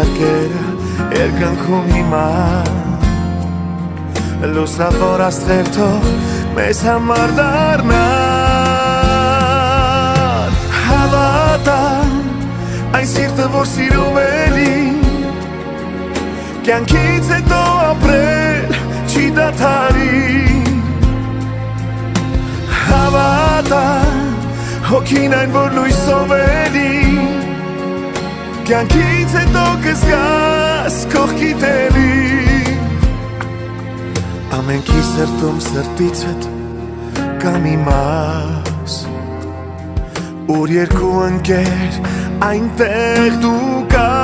երկերը երկնքում հիմա լուսավոր աստղեր թող մեզ համար դառնան հավատամ այն սիրտը որ սիրում էլի կյանքից հետո ապրել չի դադարի հավատամ հոգին այն որ լույսով էլի կյանքից հետո կզգաս կողքիդ էլի ամենքի սրտում սրտիցդ կա մի մաս ուր երկու ընկեր այնտեղ դու կա